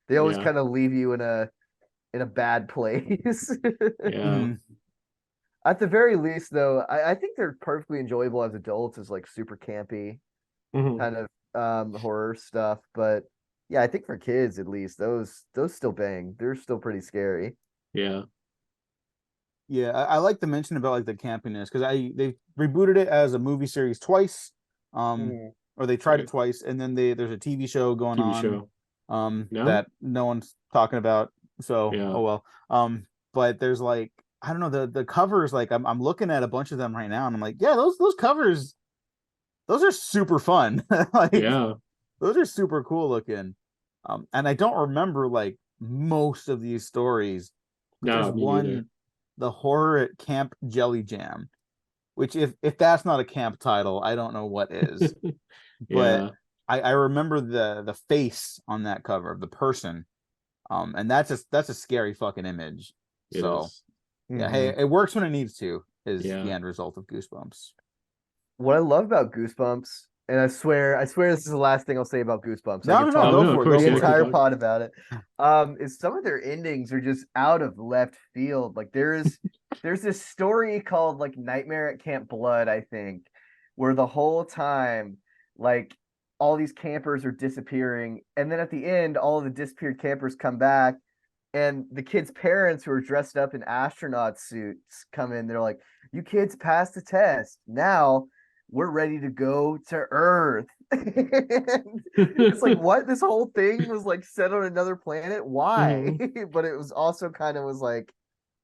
They always yeah, kind of leave you in a bad place. yeah. Mhm. At the very least, though, I think they're perfectly enjoyable as adults as like super campy Mhm. kind of horror stuff. But yeah, I think for kids at least, those still bang. They're still pretty scary. Yeah. Yeah, I like the mention about like the campiness because they rebooted it as a movie series twice, Mm. or they tried it Right. twice, and then there's a TV show going TV on, show. No? that no one's talking about. So Yeah. oh well. But there's like I don't know the covers like I'm looking at a bunch of them right now, and I'm like, yeah, those covers those are super fun. Like Yeah. those are super cool looking. And I don't remember like most of these stories, but there's No, me neither. one, the horror at Camp Jelly Jam, which if that's not a camp title, I don't know what is. But Yeah, I remember the face on that cover of the person. And that's a scary fucking image. it So is. yeah, hey, Mhm. it works when it needs to, is the Yeah. end result of Goosebumps. What I love about Goosebumps, and I swear this is the last thing I'll say about Goosebumps. I No, could no, no, talk Oh go no, of for it, go course, the yeah, for it. keep entire talking. pod about it. Is some of their endings are just out of left field. Like there's this story called like Nightmare at Camp Blood, I think, where the whole time like all these campers are disappearing, and then at the end, all of the disappeared campers come back, and the kids' parents who are dressed up in astronaut suits come in. They're like, "You kids passed the test. Now we're ready to go to Earth." And it's like, what? This whole thing was like set on another planet? Why? But it was also kind of was like,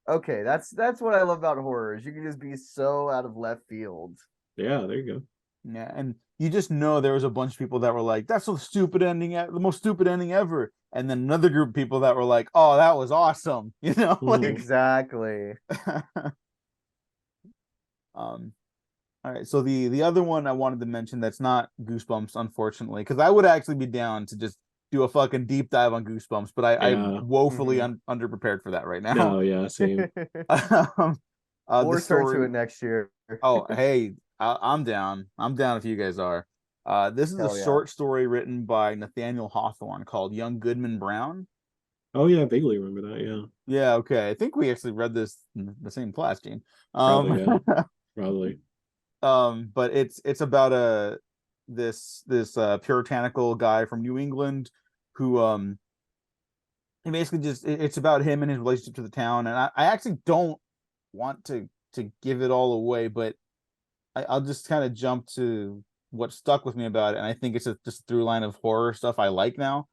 okay, that's what I love about horrors. You can just be so out of left field. Yeah, there you go. Yeah, and you just know there was a bunch of people that were like, "That's the stupid ending, the most stupid ending ever," and then another group of people that were like, "Oh, that was awesome," like. Exactly. All right, so the other one I wanted to mention that's not Goosebumps, unfortunately, because I would actually be down to just do a fucking deep dive on Goosebumps, but I'm Yeah. woefully underprepared for that right now. No, yeah, same. um, We'll the return to story. it next year. Oh, hey, I'm down. I'm down if you guys are. This is a Hell yeah. short story written by Nathaniel Hawthorne called Young Goodman Brown. Oh yeah, I vaguely remember that. Yeah, Yeah, okay. I think we actually read this in the same class, Gene. probably. Yeah, probably. But it's about this puritanical guy from New England who he basically just it's about him and his relationship to the town, and I actually don't want to give it all away, but I'll just kind of jump to what stuck with me about it, and I think it's just a through line of horror stuff I like now.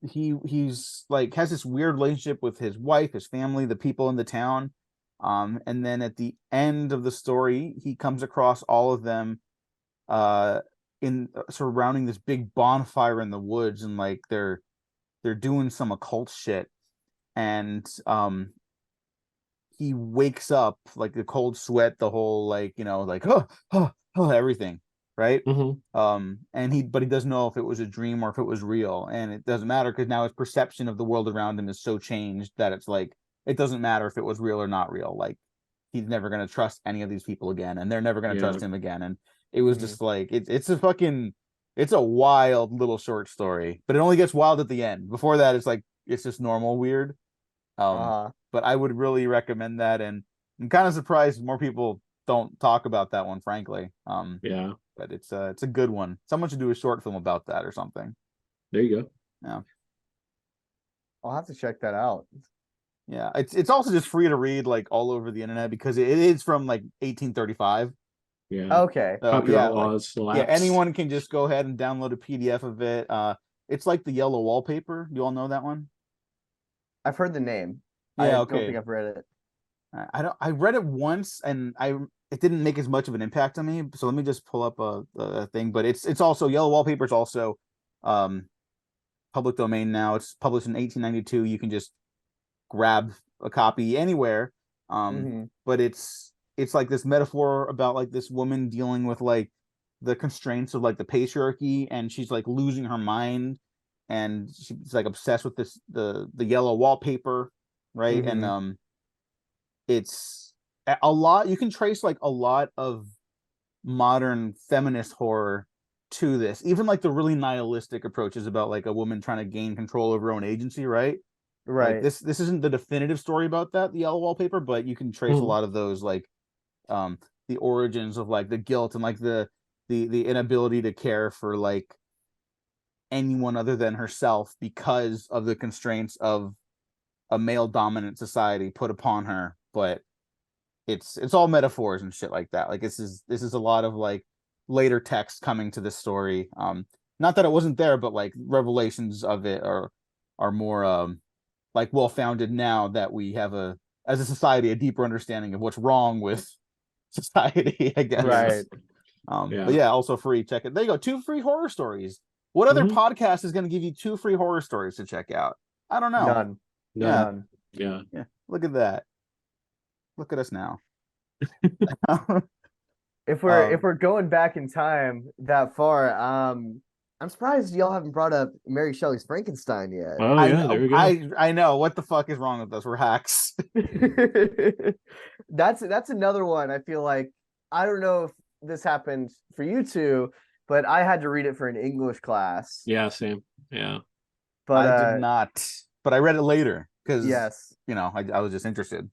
He's like has this weird relationship with his wife, his family, the people in the town. And then at the end of the story, he comes across all of them in surrounding this big bonfire in the woods, and like they're doing some occult shit. And he wakes up like the cold sweat, the whole like, like everything, right? And he doesn't know if it was a dream or if it was real, and it doesn't matter because now his perception of the world around him is so changed that it's like it doesn't matter if it was real or not real. Like he's never going to trust any of these people again, and they're never going to trust him again. And it was just like it's a wild little short story, but it only gets wild at the end. Before that, it's like it's just normal weird. But I would really recommend that, and I'm kind of surprised more people don't talk about that one, frankly. Yeah, but it's a good one. Someone should do a short film about that or something. there you go. Yeah, I'll have to check that out. yeah. It's also just free to read like all over the internet because it is from like 1835. Yeah. Okay. So, Copyright yeah, laws yeah, lapse. anyone can just go ahead and download a PDF of it. It's like the Yellow Wallpaper. You all know that one? I've heard the name. Yeah, I don't okay. think I've read it. I read it once and it didn't make as much of an impact on me. So let me just pull up a thing. But it's also Yellow Wallpaper is also public domain now. It's published in 1892. You can just grab a copy anywhere. But it's like this metaphor about like this woman dealing with like the constraints of like the patriarchy, and she's like losing her mind, and she's like obsessed with the yellow wallpaper, right? And it's a lot. You can trace like a lot of modern feminist horror to this, even like the really nihilistic approaches about like a woman trying to gain control over her own agency, right? Right. Like this isn't the definitive story about that, the yellow wallpaper, but you can trace a lot of those, like the origins of like the guilt and like the inability to care for like anyone other than herself because of the constraints of a male dominant society put upon her. But it's all metaphors and shit like that. Like this is a lot of like later text coming to this story. Not that it wasn't there, but like revelations of it are more like well founded now that we have as a society a deeper understanding of what's wrong with society, I guess. Right. But yeah, also free. Check it. There you go. 2 free horror stories. What other podcast is going to give you 2 free horror stories to check out? I don't know. None. Yeah. Yeah. Look at that. Look at us now. If we're going back in time that far, I'm surprised y'all haven't brought up Mary Shelley's Frankenstein yet. Oh yeah, there we go. I know. What the fuck is wrong with us? We're hacks. That's another one. I feel like I don't know if this happened for you two, but I had to read it for an English class. Yeah, same. Yeah. But I did not. But I read it later because yes, I was just interested.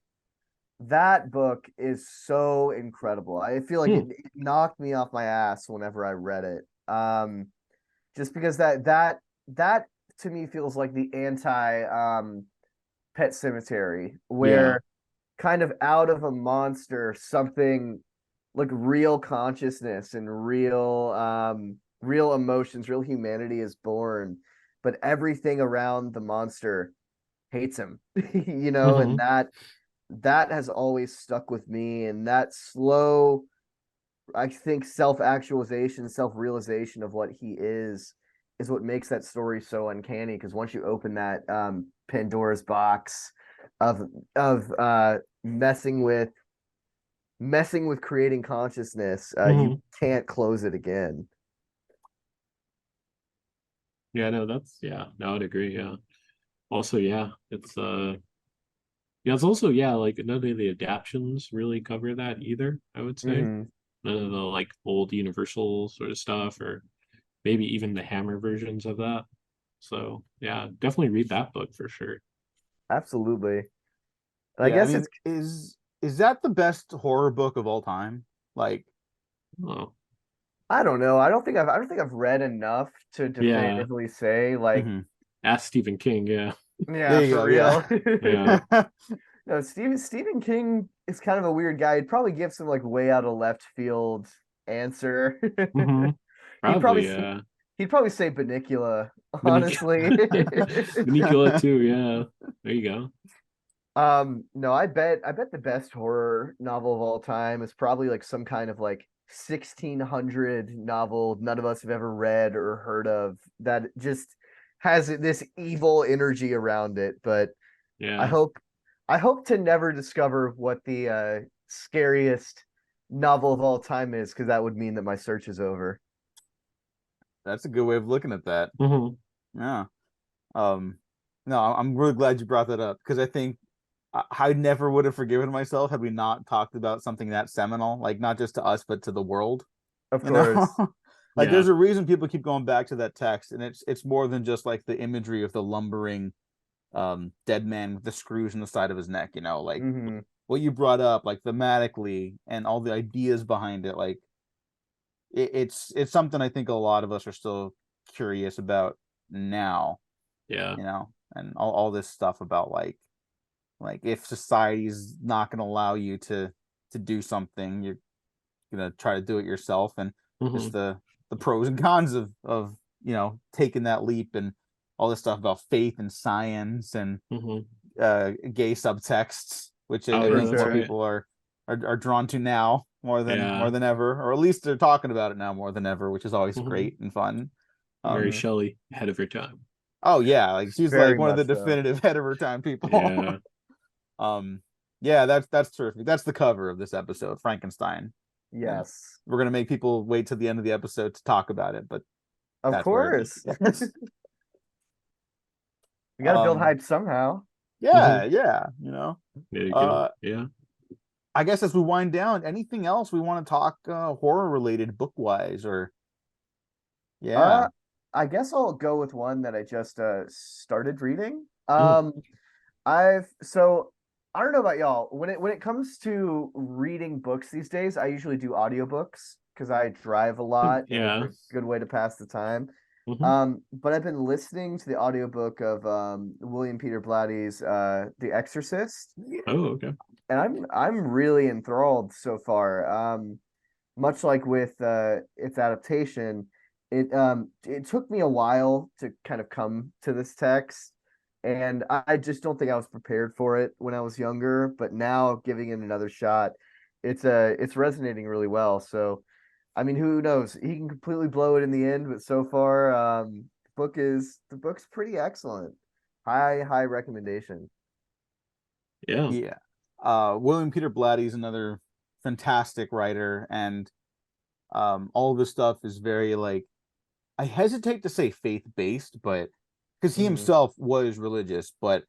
That book is so incredible. I feel like it knocked me off my ass whenever I read it. Just because that to me feels like the anti Pet Cemetery, where kind of out of a monster, something like real consciousness and real emotions, real humanity is born, but everything around the monster hates him. And Mhm. that has always stuck with me, and that slow, I think, self-actualization, self-realization of what he is what makes that story so uncanny, because once you open that Pandora's box of messing with creating consciousness, you Mhm. can't close it again. Yeah, no, that's yeah, no, I'd agree. Yeah. Also, yeah, it's also like none of the adaptions really cover that either, I would say. Hmm. None of the like old Universal sort of stuff, or maybe even the Hammer versions of that. So yeah, definitely read that book for sure. Absolutely. And I Yeah, I guess it's mean, is that the best horror book of all time? Like, Oh, I don't know. I don't think I've read enough to yeah. definitively say like, mhm. Ask Stephen King, yeah. yeah, There you for go. Yeah. real. Yeah. No, Stephen King is kind of a weird guy. He'd probably give some like way out of left field answer. Hmm. He'd probably Probably, s- he'd probably say Bunnicula, Manicula. honestly. Manicula too, yeah. There you go. No, I bet the best horror novel of all time is probably like some kind of like 1600 novel none of us have ever read or heard of, that just has this evil energy around it. But I Yeah. hope I hope to never discover what the scariest novel of all time is, because that would mean that my search is over. That's a good way of looking at that. Hmm. Yeah. Um, no, I'm really glad you brought that up because I think I never would have forgiven myself had we not talked about something that seminal, like not just to us, but to the world. Of You know, course. like Yeah. there's a reason people keep going back to that text, and it's more than just like the imagery of the lumbering dead man with the screws in the side of his neck. Like Hmm. what you brought up, like thematically and all the ideas behind it, like it's something I think a lot of us are still curious about now, Yeah. and all this stuff about like if society's not going to allow you to do something, you're going to try to do it yourself, and just Hmm. the pros and cons of taking that leap, and all this stuff about faith and science and Hmm. gay subtexts, which Oh I For yeah, think that's more sure. right. people are drawn to now more Yeah. than ever, or at least they're talking about it now more than ever, which is always Hmm. great and fun. Mary um Hmm. Shelley, ahead of her time. oh yeah, like she's like Very one of the much so. definitive head of her time people. Yeah. um yeah, that's terrific. That's the cover of this episode, Frankenstein. And Yes. we're gonna make people wait till the end of the episode to talk about it, but Of that's where it course. is. We got to build um hype somehow. yeah, Hmm. yeah, There you go. uh Yeah. I guess as we wind down, anything else we want to talk horror related book wise, or Uh, yeah. I guess I'll go with one that I just started reading. Mm. I've so I don't know about y'all. When it comes to reading books these days, I usually do audiobooks because I drive a lot and it's Yeah. a good way to pass the time. Hmm. But I've been listening to the audiobook of William Peter Blatty's The Exorcist, Oh, okay. and I'm really enthralled so far. Much like with its adaptation, it took me a while to kind of come to this text, and I just don't think I was prepared for it when I was younger. But now, giving it another shot, it's resonating really well. So, I mean, who knows? He can completely blow it in the end, but so far, the book's pretty excellent. High recommendation. Yeah. Yeah. William Peter Blatty is another fantastic writer, and all of his stuff is very like, I hesitate to say faith based, but because he Hmm. himself was religious, but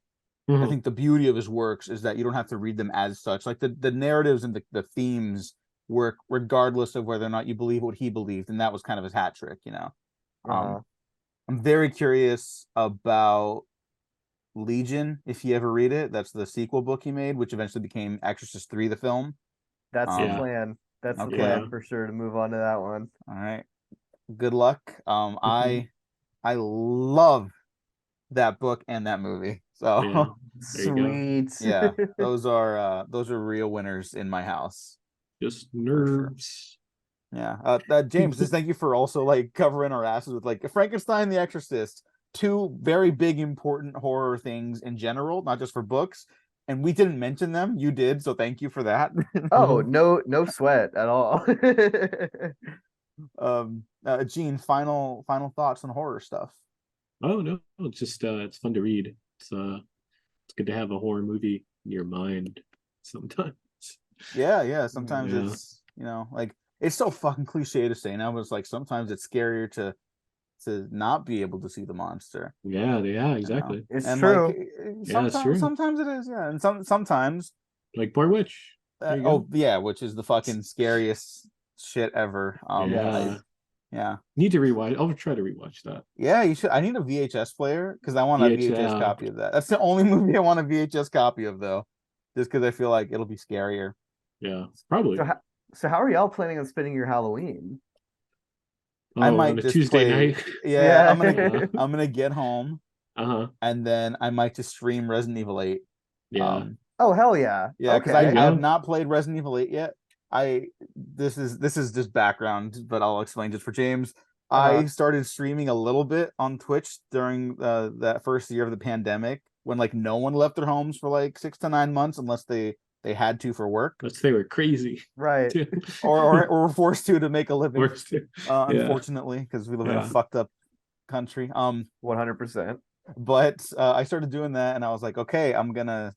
I Hmm. think the beauty of his works is that you don't have to read them as such. Like the narratives and the themes work regardless of whether or not you believe what he believed, and that was kind of his hat trick. Um, Uh-huh. I'm very curious about Legion, if you ever read it. That's the sequel book he made, which eventually became Exorcist 3, the film. That's the Yeah. Um, plan. That's the okay, plan Yeah. for sure to move on to that one. all right. Good luck. Hmm. I love that book and that movie. So Yeah, there you go. Sweet. yeah, those are real winners in my house. Just For sure. nerves. Yeah. James, just thank you for also like covering our asses with like Frankenstein, The Exorcist, two very big important horror things in general, not just for books. And we didn't mention them. You did, so thank you for that. Oh, no sweat at all. Gene, final thoughts on horror stuff. Oh no, it's just it's fun to read. It's good to have a horror movie in your mind sometimes. Yeah. Sometimes Yeah. it's like it's so fucking cliche to say now, but it's like sometimes it's scarier to not be able to see the monster. Yeah, exactly. It's And true. like Yeah, it's true. sometimes it is, yeah. And sometimes Like Blair Witch. There you go. yeah, which is the fucking scariest shit ever. Yeah. Yeah. Need to rewatch. I'll try to rewatch that. Yeah, you should. I need a VHS player because I want a VHS VHS copy of that. That's the only movie I want a VHS copy of, though, just because I feel like it'll be scarier. Yeah, probably. So how are y'all planning on spending your Halloween? I Oh, might on a just Tuesday play- night. Yeah, I'm Yeah. gonna I'm gonna get home Uh-huh. and then I might just stream Resident Evil 8. Yeah. Oh, hell yeah. Yeah, because Okay. I Yeah. have not played Resident Evil 8 yet. This is just background, but I'll explain just for James. I Uh-huh. started streaming a little bit on Twitch during that first year of the pandemic when like no one left their homes for like 6 to 9 months unless they had to for work Unless they were crazy. Right. too. or were forced to make a living. Forced to. Yeah. Unfortunately, because we live in a Yeah. fucked up country. 100%. But I started doing that and I was like, okay, I'm gonna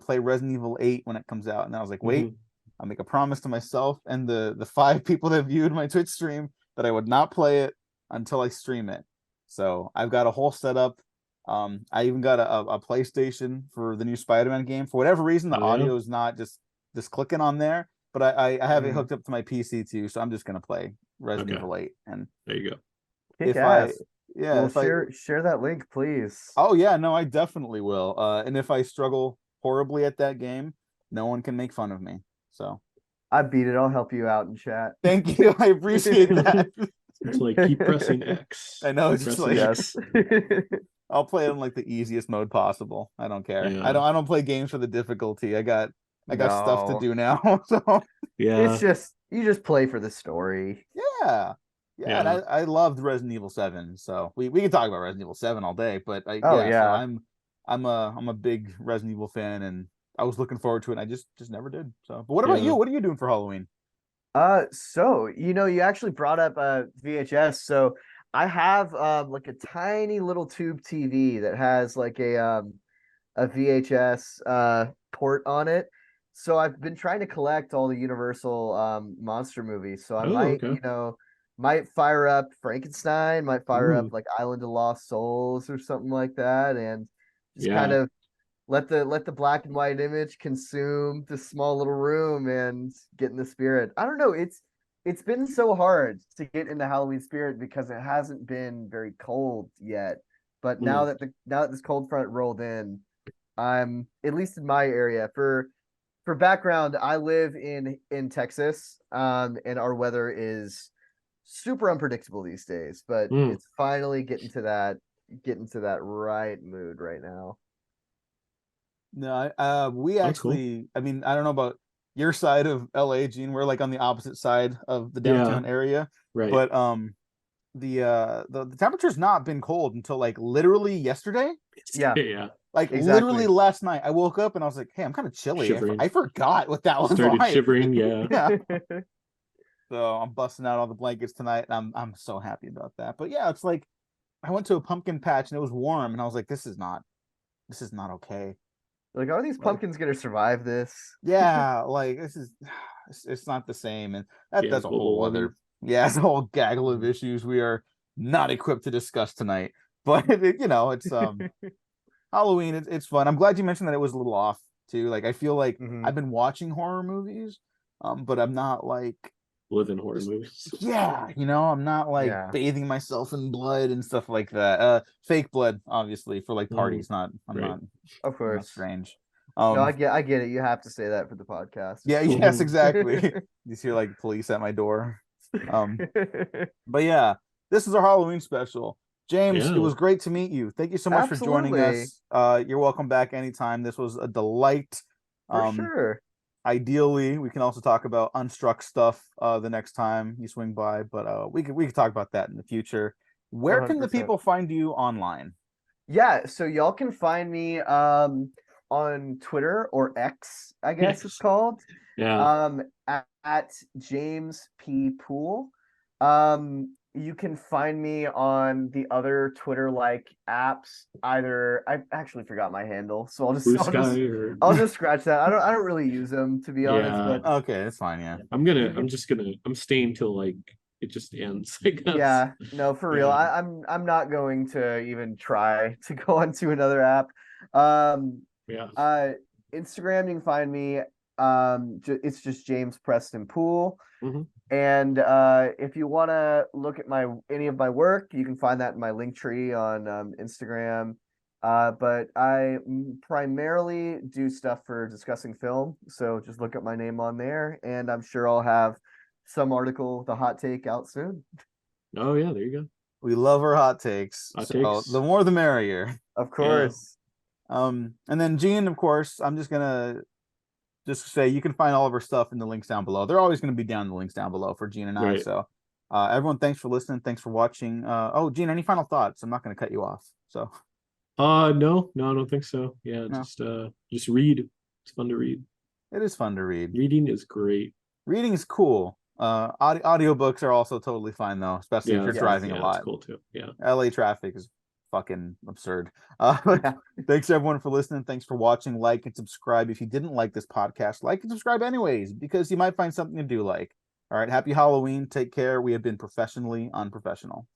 play Resident Evil 8 when it comes out. And I was like, wait, Mhm. I'll make a promise to myself and the 5 people that viewed my Twitch stream that I would not play it until I stream it. So I've got a whole setup. I even got a PlayStation for the new Spider-Man game. For whatever reason, the Oh, yeah? audio is not just clicking on there, but I have it Mhm. hooked up to my PC too. So I'm just gonna play Resident Okay. Evil 8. And There you go. Kick if ass. yeah, Well, if I share that link, please. oh yeah, no, I definitely will. And if I struggle horribly at that game, no one can make fun of me. So I beat it. I'll help you out in chat. thank you. I appreciate that. It's like keep pressing X. I know, Keep it's just pressing like- X. I'll play it on like the easiest mode possible. I don't care. Yeah. I don't play games for the difficulty. I got stuff to No. do now. So Yeah. It's just you just play for the story. yeah. And Yeah. I loved Resident Evil 7. So we can talk about Resident Evil 7 all day, but Oh, so yeah. I'm a big Resident Evil fan and I was looking forward to it and I just never did. So but what about Yeah. you? What are you doing for Halloween? So you actually brought up VHS. So I have like a tiny little tube TV that has like a VHS port on it. So I've been trying to collect all the Universal monster movies. So I Oh, might, okay. might fire up Frankenstein, might fire up Ooh. like Island of Lost Souls or something like that, and just kind Yeah. of let the black and white image consume this small little room and get in the spirit. I don't know. It's been so hard to get in the Halloween spirit because it hasn't been very cold yet. But now that this cold front rolled in, I'm at least in my area. For background, I live in Texas, and our weather is super unpredictable these days. But it's finally getting to that right mood right now. No, we That's cool. actually, I mean, I don't know about your side of LA, Gene. We're like on the opposite side of the Yeah. downtown area. Right. But the temperature's not been cold until like literally yesterday. Yeah. Yeah. Like Exactly. literally last night, I woke up and I was like, "Hey, I'm kind of chilly." Shivering. I forgot what that was Started like. shivering. Yeah. Yeah. So I'm busting out all the blankets tonight, and I'm so happy about that. But yeah, it's like I went to a pumpkin patch and it was warm, and I was like, "This is not okay." Like, are these pumpkins gonna survive this? Yeah, like it's not the same, and that's a global whole warming. other it's a whole gaggle of issues we are not equipped to discuss tonight. But it's Halloween. It's fun. I'm glad you mentioned that it was a little off too. Like I feel like Mhm. I've been watching horror movies, but I'm not like Live in horror movies. I'm not like Yeah. bathing myself in blood and stuff like that. Fake blood, obviously, for like Mm, parties. I'm right. not Of not course. strange. No, I get it. You have to say that for the podcast. Yeah, Mhm. yes, exactly. You hear like police at my door. But yeah, this is our Halloween special. James, it Yeah. was great to meet you. Thank you so much for joining Absolutely. us. You're welcome back anytime. This was a delight. For sure. Ideally, we can also talk about Unstruck stuff the next time you swing by, but we could talk about that in the future. Where can the 100%. people find you online? Yeah, so y'all can find me on Twitter or X, I guess it's called. Yeah. At James P. Poole. You can find me on the other Twitter like apps. Either I actually forgot my handle, so Blue Sky or I'll just scratch that. I don't really use them, to be honest, yeah. but Okay, that's fine. Yeah. I'm staying till like it just ends, I guess. yeah, no, for real. Yeah. I'm not going to even try to go onto another app. Um, Yeah. Instagram, you can find me. It's just James Preston Poole. Mhm. And if you want to look at any of my work, you can find that in my link tree on Instagram. But I primarily do stuff for discussing film, so just look up my name on there, and I'm sure I'll have some article, the hot take, out soon. Oh yeah, there you go. We love our hot takes. Hot So takes. the more the merrier. Of course. And then Gene, of course, I'm just gonna just say you can find all of our stuff in the links down below. They're always gonna be down in the links down below for Gene and I. Right. So everyone, thanks for listening. Thanks for watching. Oh, Gene, any final thoughts? I'm not gonna cut you off. So No, I don't think so. Yeah, No. just read. It's fun to read. it is fun to read. Reading is great. Reading is cool. Audiobooks are also totally fine though, especially if Yeah, you're Yes. driving a yeah, lot. it's cool too. Yeah. LA traffic is fucking absurd. Yeah. Thanks everyone for listening. Thanks for watching. Like and subscribe. If you didn't like this podcast, like and subscribe anyways, because you might find something you do like. All right. Happy Halloween. Take care. We have been professionally unprofessional.